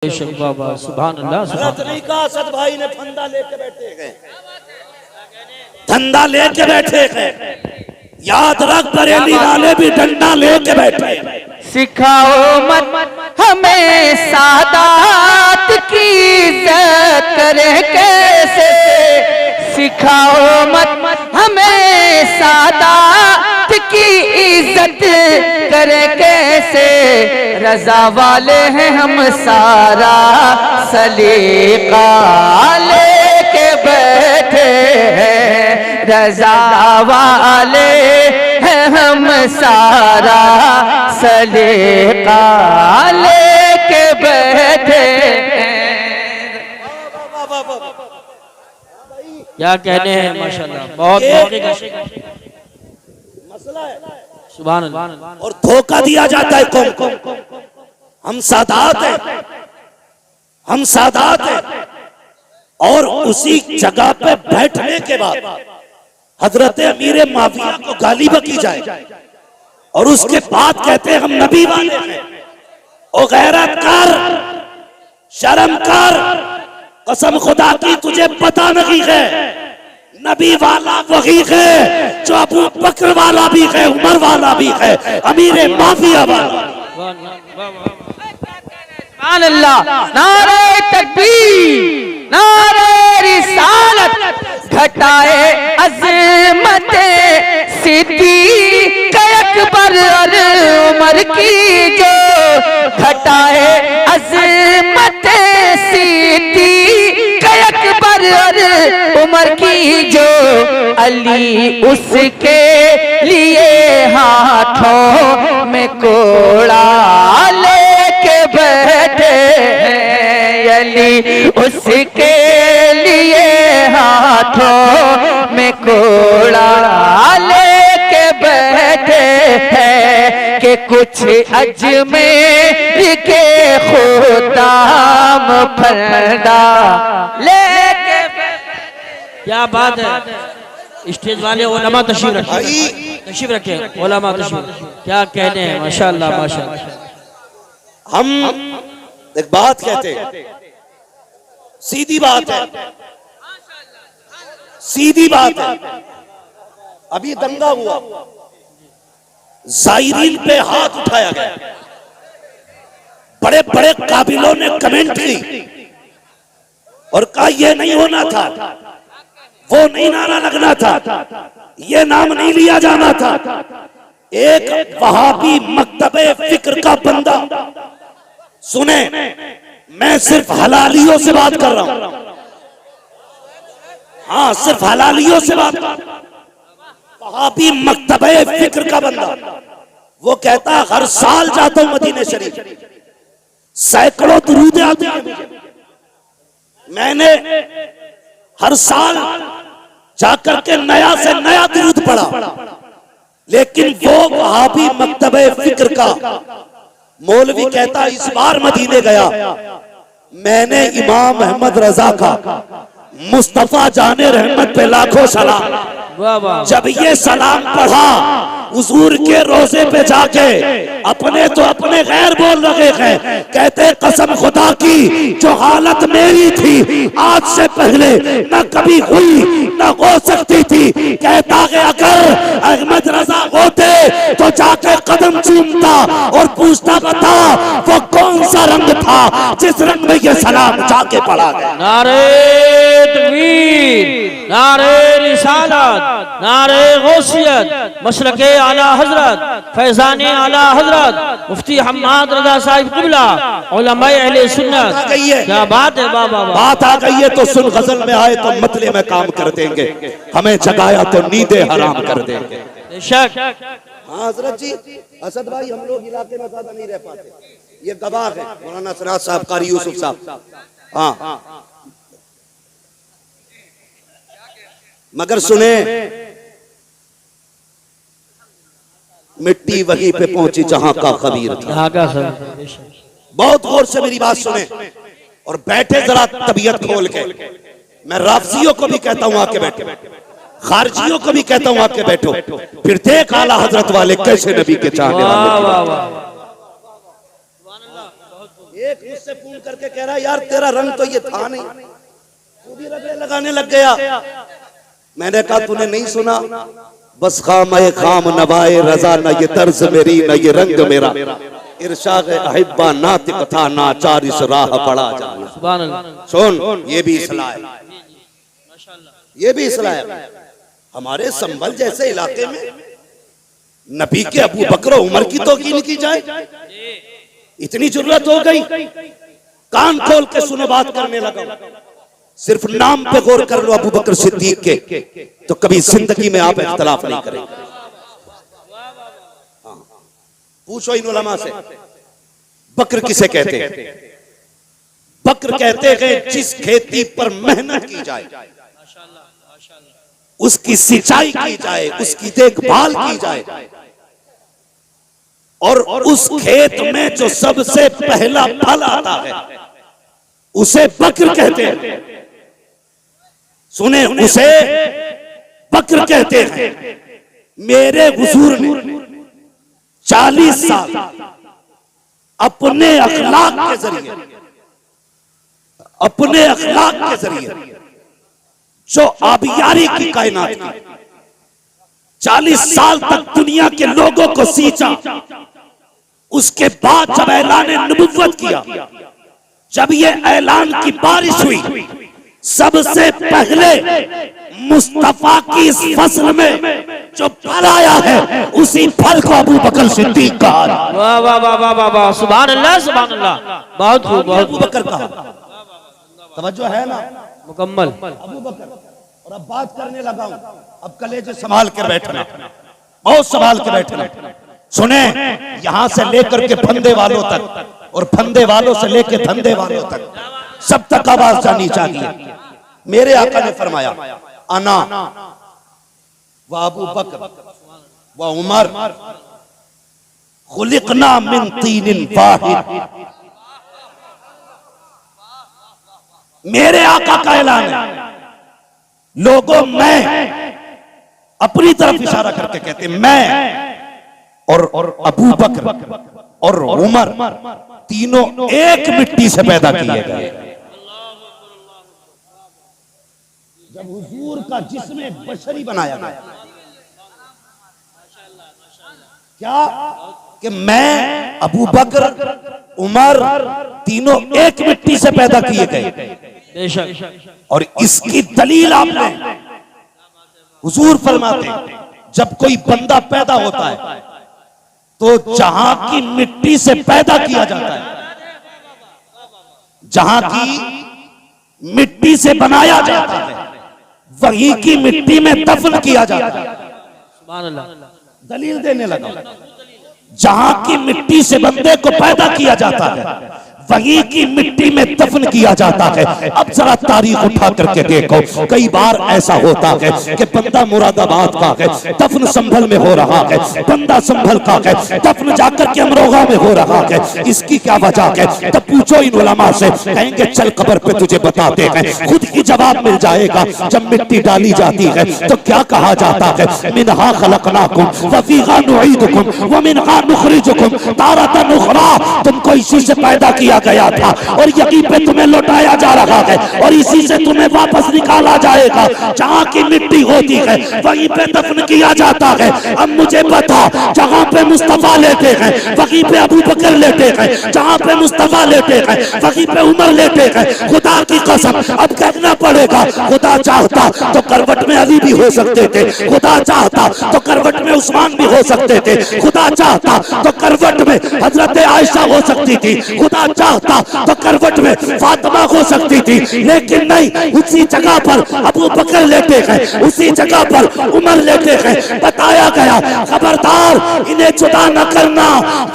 बाबा सुभान अल्लाह। नहीं कहा असद भाई ने फंदा लेके बैठे गए, धंधा लेके बैठे गए। याद रख बरेली वाले भी डंडा लेके बैठे। सिखाओ मत हमें सादात की इज्जत करे कैसे, सिखाओ मत हमें सादात की इज्जत करे कैसे। रजा वाले हैं हम सारा सलीका लेके बैठे हैं, रजा वाले हैं हम सारा सलीका लेके बैठे हैं। क्या कहने हैं माशाल्लाह, बहुत मसला है सुभान अल्लाह। और धोखा दिया जाता है कौम को। हम सादात हैं, हम सादात हैं। और उसी जगह पे बैठने के बाद हजरत अमीर माविया को गाली बकी जाए और उसके बाद कहते हैं हम नबी वाले हैं। ओ गैरतकार, शर्म कर, कसम खुदा की तुझे पता नहीं है, नबी वाला वही है जो अबू बकर वाला भी है, उमर वाला भी है, अमीर माविया वाला। सुभान अल्लाह। नारे तकबीर, नारे रिसालत, घटाए अज़मत सिद्दीक़ अकबर और उमर की जो, घटाए अज़मत सिद्दीक़ अकबर और उमर की जो। अली उसके लिए हाथों में कोड़ा लेके बैठे हैं, अली उसके लिए हाथों में कोड़ा लेके बैठे हैं कि कुछ अजमेर के खुदाम फरदा लेके। क्या बात है। स्टेज वाले उलमा तशरीफ रखे, तशरीफ रखे उलमा तशरीफ। क्या कहने हैं माशाल्लाह माशाल्लाह। हम एक बात कहते हैं, सीधी बात है, सीधी बात है। अभी दंगा हुआ, जायरीन पे हाथ उठाया गया, बड़े बड़े काबिलों ने कमेंट की और कहा यह नहीं होना था, वो नहीं नारा लगना था, ये नाम नहीं लिया जाना था। एक वहाबी मकतबे फिक्र का बंदा, सुने मैं सिर्फ हलालियों से बात कर रहा हूं, हाँ सिर्फ हलालियों से बात कर रहा हूं। वहाबी मकतबे फिक्र का बंदा, वो कहता हर साल जाता हूं मदीने शरीफ, सैकड़ों दुरूद आते हैं, मैंने हर साल जाकर के नया से नया दुरूद पढ़ा, लेकिन वो वहाबी मकतबे फिक्र का मौलवी कहता इस बार मदीने गया, मैंने इमाम अहमद रजा का मुस्तफा जाने रहमत पे लाखों सलाम, जब ये सलाम पढ़ा हुजूर के रोजे पे जाके अपने तो अपने गैर बोल रहे हैं, कहते कसम खुदा की जो हालत मेरी थी आज से पहले न कभी हुई न हो सकती थी। कहता है अगर अहमद रजा होते तो जाके कदम चूमता और पूछता बता वो कौन सा रंग था जिस रंग में ये सलाम जाके पढ़ा गया। नारे तकबीर, नारे रिसालत, नारे गौसियत, मशरके आला हजरत, फैजाने आला हजरत, मुफ्ती हम्माद रजा साहिब क़िबला, उलमाए अहले सुन्नत। क्या बात है बाबा, बात आ गई है तो सुन, गजल में आए तो मतले में काम कर देंगे, हमें जगाया तो नींदें हराम कर देंगे। हाँ हजरत जी, असद भाई हम लोग इलाके में ज्यादा नहीं रह पाते, ये गवाह है मौलाना सराज साहब, कारी यूसुफ साहब। हाँ मगर सुने, मिट्टी वहीं पे पहुंची जहां का खबीर था। बहुत गौर से मेरी बात सुने और बैठे जरा तबीयत खोल के। मैं राफजियों को भी कहता हूं आके बैठो, खारजियों को भी कहता हूं आके बैठो, फिर देख आला हजरत वाले कैसे नबी के चाहने वाले। एक मुझसे फोन करके कह रहा यार तेरा रंग तो ये था नहीं, खुद ही रगड़े लगाने लग गया। मैंने कहा तूने नहीं सुना, बस खाम खाम नवाए रजा, न ये तर्ज मेरी न ये रंग मेरा, इरशाद अहिब्बा नातिक था नाचार इस राह पड़ा जाना। सुभान अल्लाह। सुन, ये भी इस्लाह है, ये भी इस्लाह है। हमारे संभल जैसे इलाके में नबी के अबू बकर उमर की तौकील की जाए, इतनी जरूरत हो गई। कान खोल के सुनो, बात करने लगा। सिर्फ नाम पे गौर कर लो अबू बकर सिद्दीक के, तो कभी जिंदगी में आप इख्तलाफ नहीं करेंगे। पूछो इन उलमा से, बकर किसे कहते हैं? बकर कहते हैं जिस खेती पर मेहनत की जाए, उसकी सिंचाई की जाए, उसकी देखभाल की जाए, और उस खेत में जो सबसे पहला फल आता है उसे बकर कहते हैं। सुने, उसे बकर कहते हैं। मेरे हुजूर ने 40 साल अपने अखलाक के जरिए, अपने अखलाक के जरिए जो आबियारी की कायनात की, 40 साल तक दुनिया के लोगों को सींचा। उसके बाद जब ऐलान नबुव्वत किया, जब ये ऐलान की बारिश हुई, सबसे पहले मुस्तफा की इस फसल में जो फल आया है उसी फल को अबू बकर सिद्दीक कहा। वाह वाह वाह वाह वाह वाह, सुभान अल्लाह सुभान अल्लाह, बहुत खूब, बहुत अबू बकर कहा। तवज्जो है ना? मुकम्मल। अबू बकर। और अब बात करने लगा हूं, अब कलेजे संभाल कर बैठना, बहुत संभाल के बैठना। सुने, यहां से लेकर के फंदे वालों तक और फंदे वालों से लेकर धंधे वालों तक सब तक आवाज जानी चाहिए। मेरे आका ने फरमाया, अना व अबू बकर व उमर खुलिकना मिन तीनिन वाहिद। मेरे आका का ऐलान है। लोगों, मैं अपनी तरफ इशारा करके कहते, मैं और अबू बकर और उमर तीनों एक मिट्टी से पैदा किए गए। जब हुजूर का जिस्म बशरी बनाया गया, क्या कि मैं, अबू बकर, उमर तीनों एक मिट्टी से पैदा किए गए। बेशक। और इसकी दलील आपने, हुजूर फरमाते हैं जब कोई बंदा पैदा होता है तो जहां की मिट्टी से पैदा किया जाता है, जहां की मिट्टी से बनाया जाता है, वहीं की मिट्टी में दफन किया जाता है। सुभान अल्लाह। दलील देने लगा। जहां की मिट्टी से बंदे को पैदा किया जाता है, वहीं की मिट्टी में दफन किया जाता है। अब जरा तारीख उठा करके देखो, कई बार ऐसा होता है कि बंदा मुरादाबाद का है, दफन संभल में हो रहा है, बंदा संभल का है, दफन जाकर के अमरोहा में हो रहा है। इसकी क्या वजह है? तब पूछो इन उलमा से, कहेंगे चल कब्र पे तुझे बताते हैं। खुद ही जवाब मिल जाएगा। जब मिट्टी डाली जाती है तो क्या कहा जाता है? मिनहा खलकनाकुम व फीहा नुईदुकुम व मिनहा नुखरिजुकुम तारतन उखरा। तुमको इसी से पैदा किया गया था और यहीं पे तुम्हें लौटाया जा रहा है और इसी से तुम्हें वापस निकाला जाएगा। जहां की मिट्टी होती है वहीं पे दफन किया जाता है। अब मुझे बता, जहां पे मुस्तफा लेते हैं वहीं पे अबू बकर लेते हैं, जहां पे मुस्तफा लेते हैं वहीं पे उमर लेते हैं। खुदा की कसम, अब कहना पड़ेगा, खुदा चाहता तो करवट में अली भी हो सकते थे, खुदा चाहता तो करवट में उस्मान भी हो सकते थे, खुदा चाहता तो करवट में हजरत आयशा हो सकती थी, खुदा चाहता तो करवट में फातिमा हो सकती थी। लेकिन नहीं, उसी जगह पर अबू बकर लेते हैं, उसी जगह पर उमर लेते हैं। बताया गया, खबरदार इन्हें जुदा न करना,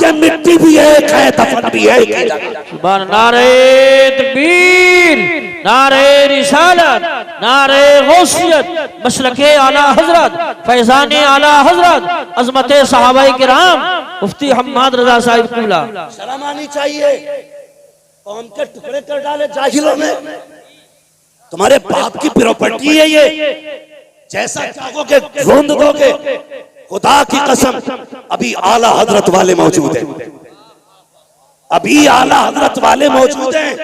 ये मिट्टी भी एक है, दफन भी एक है। सुभान। नारे तकबीर, नारे रिसालत, नारे गौसियत, मसलके आला हजरत, फैजाने आला हजरत, अजमते सहाबाए किराम, मुफ्ती हम्माद रजा साहिब कुला। शर्म आनी चाहिए। कौम के टुकड़े कर डाले जाहिलों ने। तुम्हारे बाप की प्रॉपर्टी है ये, जैसा चाहोगे रोंद दोगे। खुदा की कसम, अभी आला हजरत वाले मौजूद हैं, अभी आला हजरत वाले मौजूद हैं,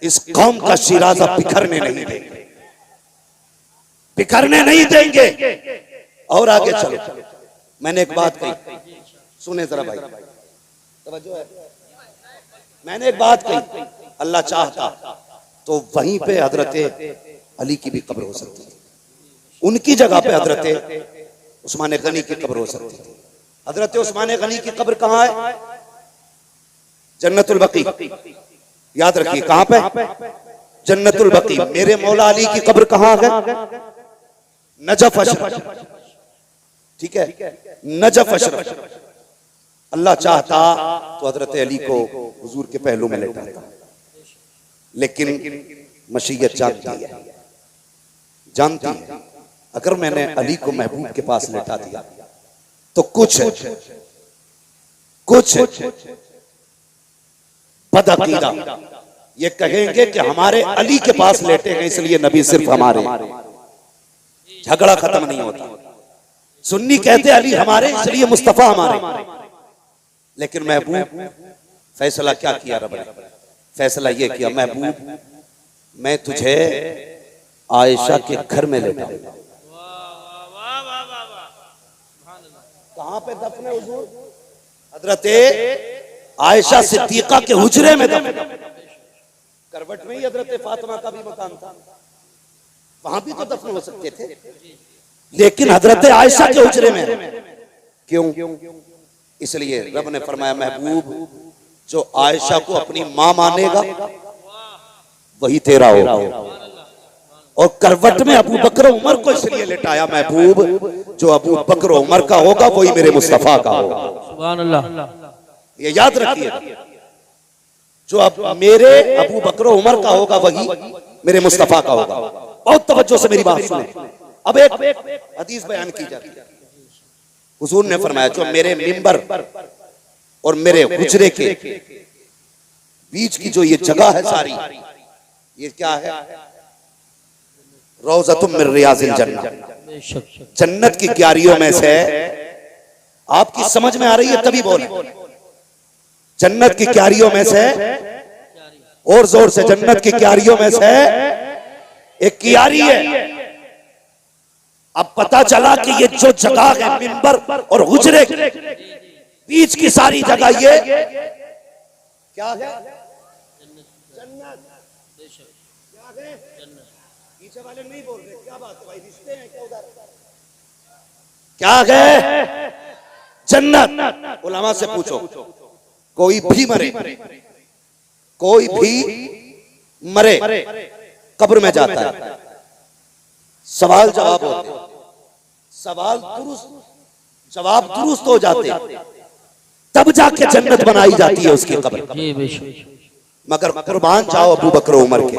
इस कौम का शिराजा बिखरने नहीं देंगे, बिखरने नहीं देंगे। और आगे चलो, मैंने एक बात कही, सुने जरा भाई, तवज्जो है। मैंने एक बात कही, अल्लाह चाहता तो वहीं पे हजरत अली की भी कब्र हो सकती थी, उनकी जगह पे हजरत उस्मान गनी की कब्र हो सकती थी। हजरत उस्मान गनी की कब्र कहां है? जन्नतुल बकी। याद रखिए, कहां पे? जन्नतुल बकी। मेरे मौला अली की कब्र कहां है? नजफ अशरफ। ठीक है, नजफ अशरफ। अल्लाह चाहता तो हजरत अली को हुजूर के पहलू में लेटाता, लेकिन मशीयत जानती है, जानती है अगर मैंने अली को महबूब के पास लेटा दिया तो कुछ बदअकीदा ये कहेंगे कि हमारे अली के पास लेटे हैं इसलिए नबी सिर्फ हमारे। झगड़ा खत्म नहीं होता। सुन्नी कहते अली हमारे इसलिए मुस्तफा हमारे, लेकिन महबूब फैसला क्या किया रब ने? फैसला यह किया, महबूब मैं तुझे आयशा के घर में लेटाऊंगा। कहां पे दफन है हुजूर? हजरत आयशा सिद्दीका के हुजरे में दफन। करवट में ही हजरत फातिमा का भी मकान था, वहां भी तो दफन हो सकते थे, लेकिन हजरत आयशा के हुजरे में। क्यों? इसलिए रब ने फरमाया महबूब जो आयशा को अपनी मां मानेगा वही तेरा होगा। और करवट में अबू बकर उमर को इसलिए लेटाया महबूब जो अबू बकर उमर का होगा वही मेरे मुस्तफा का होगा। सुभान अल्लाह। ये याद रखिए, जो अब मेरे अबू बकर उमर का होगा वही मेरे मुस्तफा का होगा। बहुत तवज्जो से मेरी बात सुने। अब एक हदीस बयान की जाती है, हुजूर ने फरमाया जो मेरे मिंबर और मेरे हुजरे के बीच की जो ये जगह है सारी, ये क्या है? रौज़तुम मिन रियाज़िल जन्नह। जन्नत की क्यारियों में से। आपकी समझ में आ रही है तभी बोल। जन्नत की क्यारियों में से, और जोर से, जन्नत की क्यारियों में से एक क्यारी है। अब पता चला कि ये जो जगह है मिंबर और हुजरे बीच की सारी जगह ये क्या है? जन्नत। क्या है? पीछे वाले नहीं बोल रहे, क्या बात है भाई, रिश्ते हैं क्या उधर? क्या है? जन्नत। उलमा से पूछो, कोई भी मरे, कोई भी मरे कब्र में जाता है, सवाल जवाब होते, सवाल दुरुस्त जवाब दुरुस्त हो जाते, तब जाके जन्नत बनाई जाती है उसकी कब्र। मगर कुर्बान जाओ अबू बकर उमर के,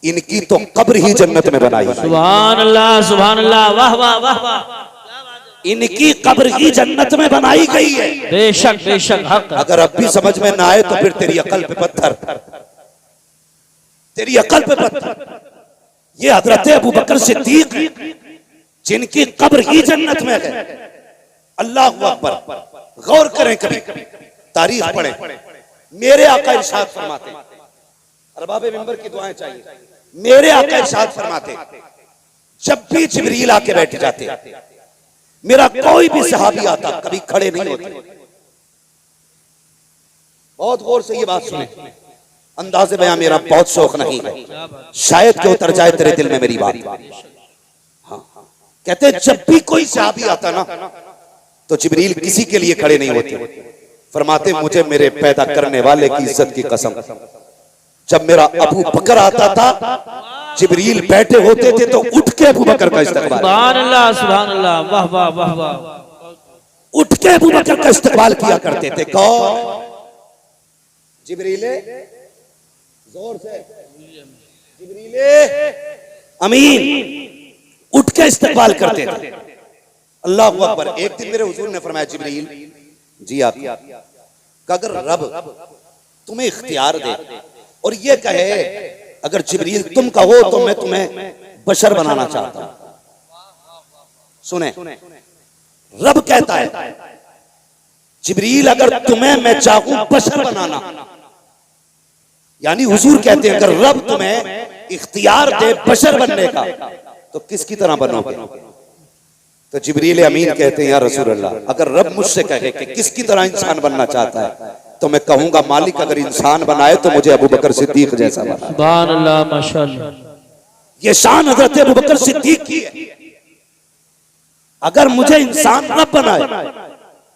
इनकी तो कब्र ही जन्नत में बनाई। सुभान अल्लाह, सुभान अल्लाह, वाह वाह वाह वाह। इनकी कब्र ही जन्नत में बनाई गई है। बेशक बेशक हक। अगर अब भी समझ में ना आए तो फिर तेरी अकल पे पत्थर, तेरी अकल पे पत्थर। ये हजरत अबू बकर सिद्दीक जिनकी कब्र ही जन्नत में है। अल्लाह अकबर। गौर करें, कभी तारीख पढ़ें। मेरे आका इरशाद फरमाते, अरबाब मिंबर की दुआएं चाहिए। मेरे आका इरशाद फरमाते, जब भी जिब्रील आके बैठ जाते, मेरा कोई भी सहाबी आता कभी खड़े नहीं होते। बहुत गौर से ये बात सुने, अंदाज़े बयां मेरा बहुत शौक नहीं है, शायद कि उतर जाए तेरे दिल में मेरी बात। हाँ, कहते जब भी कोई सहाबी आता ना तो जिब्रील किसी के लिए खड़े नहीं होते। फरमाते मुझे मेरे पैदा करने वाले की इज्जत की कसम, जब मेरा अबू बकर आता था जिब्रील बैठे होते थे तो उठ के अबू बकर का इस्तकबाल। सुभान अल्लाह, सुभान अल्लाह, वाह वाह वाह वाह। उठ के अबू बकर का इस्तकबाल किया करते थे। कौन? जिब्रीले, जोर से, जिब्रीले अमीन उठ के इस्तकबाल करते थे। अल्लाह अकबर। एक दिन मेरे हुजूर ने फरमाया, जिब्रील जी आप अगर रब तुम्हें इख्तियार दे और ये कहे अगर जिब्रील तुम कहो तो मैं तुम्हें बशर बनाना चाहता हूं। सुने, रब कहता है जिब्रील अगर तुम्हें मैं चाहूं बशर बनाना, यानी हुजूर कहते हैं अगर रब तुम्हें इख्तियार दे बशर बनने का तो किसकी तरह बनोगे? तो जिब्रील अमीन कहते हैं या रसूल अल्लाह, अगर रब मुझसे कहे कि किसकी तरह इंसान बनना चाहता है तो मैं कहूंगा मालिक अगर इंसान बनाए तो मुझे अबू बकर सिद्दीक जैसा बना। सुभान अल्लाह, माशाअल्लाह। ये शान हजरत अबू बकर सिद्दीक की है। अगर मुझे इंसान रब बनाए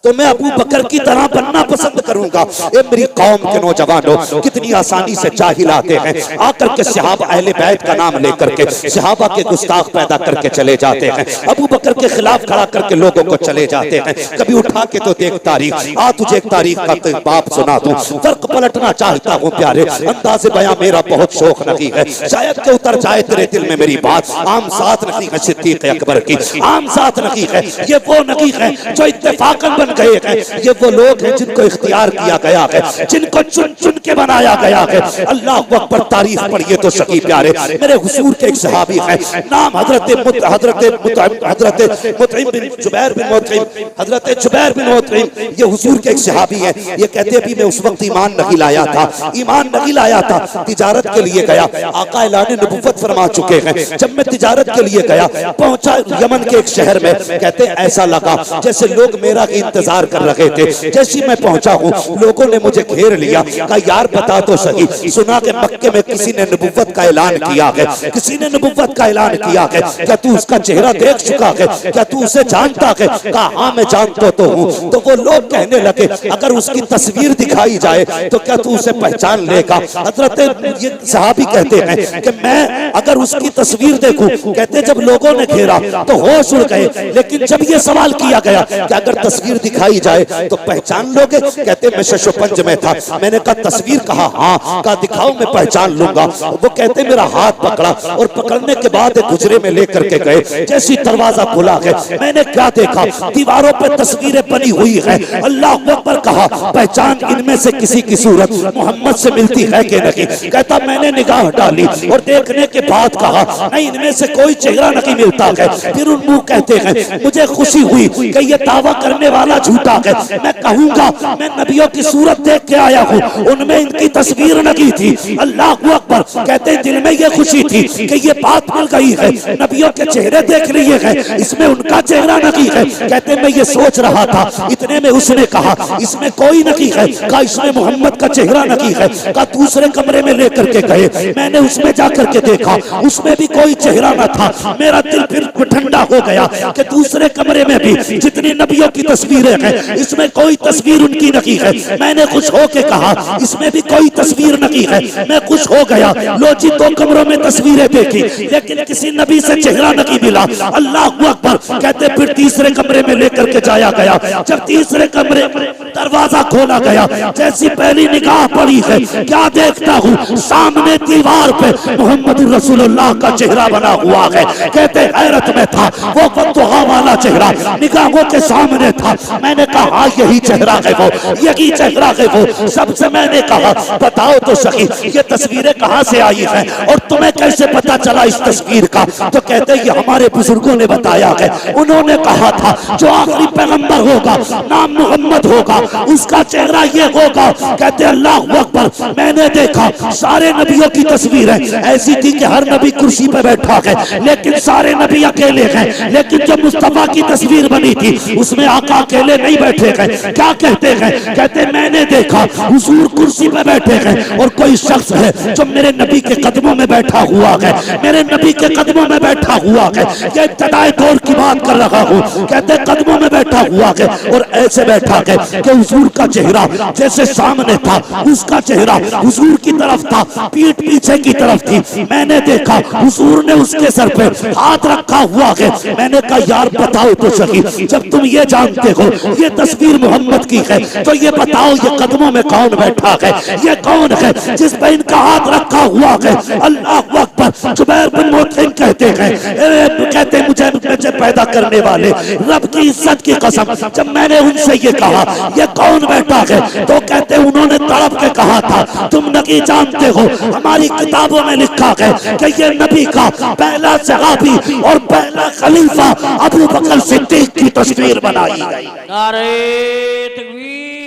तो मैं अबू बकर की तरह बनना पसंद करूंगा। ए मेरी कौम के नौजवानों, कितनी आसानी से जाहिल आते हैं, आकर के सहाबा अहले बैत का नाम लेकर के सहाबा के गुस्ताख पैदा करके चले जाते हैं, अबू बकर के खिलाफ खड़ा करके लोगों को चले जाते हैं। कभी उठा के तो देख तारीख, आ तुझे एक तारीख का तो बाप सुना दूं, फर्क पलटना चाहता हूँ प्यारे, अंदाज़े बयां मेरा बहुत शौक नहीं है, शायद के उतर जाए तेरे दिल में मेरी बात। आम साथ नहीं है सिद्दीक अकबर की, आम साथ नहीं है, ये वो नहीं है जो इत्तेफाकन गए हैं, ये वो लोग हैं जिनको इख्तियार किया गया है, जिनको चुन चुन के बनाया गया है। अल्लाह अकबर, तारीफ पढ़िए तो सही प्यारे। मेरे हुजूर के एक सहाबी है, नाम हजरत मुतइम बिन जुबैर बिन मुतइम, हजरत जुबैर बिन मुतइम, ये हुजूर के एक सहाबी है। ये कहते हैं मैं उस वक्त ईमान नहीं लाया था, ईमान नहीं लाया था, तिजारत के लिए गया, आका ऐलान नबुव्वत फरमा चुके हैं। जब मैं तिजारत के लिए गया, पहुंचा यमन के एक शहर में, कहते ऐसा लगा जैसे लोग मेरा इंतजार कर रहे थे। जैसे मैं पहुंचा हूँ लोगों ने मुझे घेर लिया, कहा यार बता तो सही, सुना के मक्के में किसी ने नबुव्वत का ऐलान किया है, किसी ने नबुव्वत का ऐलान किया है, क्या तू उसका चेहरा देख चुका है, क्या तू उसे जानता है? कहा हाँ मैं जानता तो हूँ। तो वो लोग कहने लगे अगर उसकी तस्वीर दिखाई जाए तो क्या तू उसे पहचान लेगा? हजरत ये सहाबी कहते हैं कि मैं अगर उसकी तस्वीर देखूं, कहते जब लोगों ने घेरा तो होश उड़ गए, लेकिन जब ये सवाल किया गया कि अगर तस्वीर दिखाई जाए तो पहचान लोगे? कहते मैं शशोपंज में था, मैंने कहा तस्वीर? कहा हाँ। कहा दिखाओ मैं पहचान लूंगा। वो कहते मेरा हाथ पकड़ा और पकड़ने के बाद एक गुजरे में लेकर के गए। जैसी दरवाजा खुला है, मैंने क्या देखा, दीवारों पे तस्वीरें बनी हुई है। अल्लाह अकबर, कहा पहचान इनमें से किसी की सूरत मोहम्मद से मिलती है कि नहीं? कहता मैंने निगाह डाली और देखने के बाद कहा नहीं, इनमें से कोई चेहरा नहीं मिलता है। फिर उन मुंह कहते हैं मुझे खुशी हुई कि ये दावा करने वाला झूठा है, मैं कहूंगा मैं नबियों की सूरत देख के आया हूँ, उनमें इनकी तस्वीर नहीं थी। अल्लाह अकबर, कहते दिल में ये खुशी थी कि ये बात मिल गई है, नबियों के चेहरे देख लिए हैं, इसमें उनका चेहरा नहीं है। कहते मैं ये सोच रहा था, इतने में उसने कहा इसमें कोई नहीं है, कहा इसमें मोहम्मद का चेहरा नहीं है। कहा दूसरे कमरे में लेकर के गए, मैंने उसमें जाकर के देखा, उसमें भी कोई चेहरा न था। मेरा दिल फिर ठंडा हो गया कि दूसरे कमरे में भी जितनी नबियों की तस्वीरें हैं इसमें कोई तस्वीर उनकी नहीं है। मैंने खुश होके कहा इसमें भी कोई तस्वीर नहीं है। मैं खुश हो गया, लो जी 2 कमरों में तस्वीरें देखी, लेकिन किसी नबी से चेहरा नहीं मिला। अल्लाह अकबर, कहते फिर तीसरे कमरे में लेकर के जाया गया। जब तीसरे कमरे दरवाजा खोला गया, जैसी पहली निगाह पड़ी है, क्या देखता हूँ सामने दीवार पे मोहम्मद रसूलुल्लाह का चेहरा बना हुआ है। कहते हैरत में था, वो फतुहा वाला चेहरा निगाहों के सामने था। मैंने कहा हाँ यही चेहरा है वो, यही चेहरा है वो। सबसे मैंने कहा बताओ तो सही ये तस्वीरें कहाँ से आई हैं और तुम्हें कैसे पता चला इस तस्वीर का? तो कहते ये हमारे बुजुर्गों ने बताया है, उन्होंने कहा था जो आखिरी पैगंबर होगा नाम मोहम्मद होगा, उसका चेहरा ये होगा। कहते अल्लाह अकबर, मैंने देखा सारे नबियों की तस्वीरें ऐसी थी कि हर नबी कुर्सी पे बैठा है, लेकिन सारे नबी अकेले हैं। लेकिन जब मुस्तफा की तस्वीर बनी थी उसमें आका अकेले नहीं बैठे हैं। क्या कहते हैं? कहते मैंने देखा हुजूर कुर्सी पे बैठे हैं और कोई शख्स है जो मेरे नबी के कदमों में बैठा हुआ है, मेरे नबी के कदमों में बैठा हुआ है। ये इब्तिदाई दौर की बात कर रहा हूँ। कहते कदमों में बैठा हुआ है और ऐसे बैठा है कि हुजूर का चेहरा जैसे सामने था, उसका चेहरा हुजूर की तरफ था, पीठ पीछे की तरफ थी। मैंने देखा हुजूर ने उसके सर पे हाथ रखा हुआ है। मैंने कहा यार बताओ तो सही, जब तुम ये जानते हो ये तस्वीर मोहम्मद की है तो ये बताओ ये कदमों में कौन बैठा है? ये कौन है जिस पे इनका हाथ रखा हुआ है? अल्लाह अकबर। जुबैर बिन मुतइम कहते हैं, कहते मुझे पैदा करने वाले रब की इज्जत की कसम, जब मैंने उनसे ये कहा ये कौन बैठा है तो कहते उन्होंने तड़प के कहा था तुम नहीं जानते हो, हमारी किताबों में लिखा है कि ये नबी का पहला सहाबी और पहला खलीफा अबू बकर सिद्दीक की तस्वीर बनाई गई। नारे तकबीर।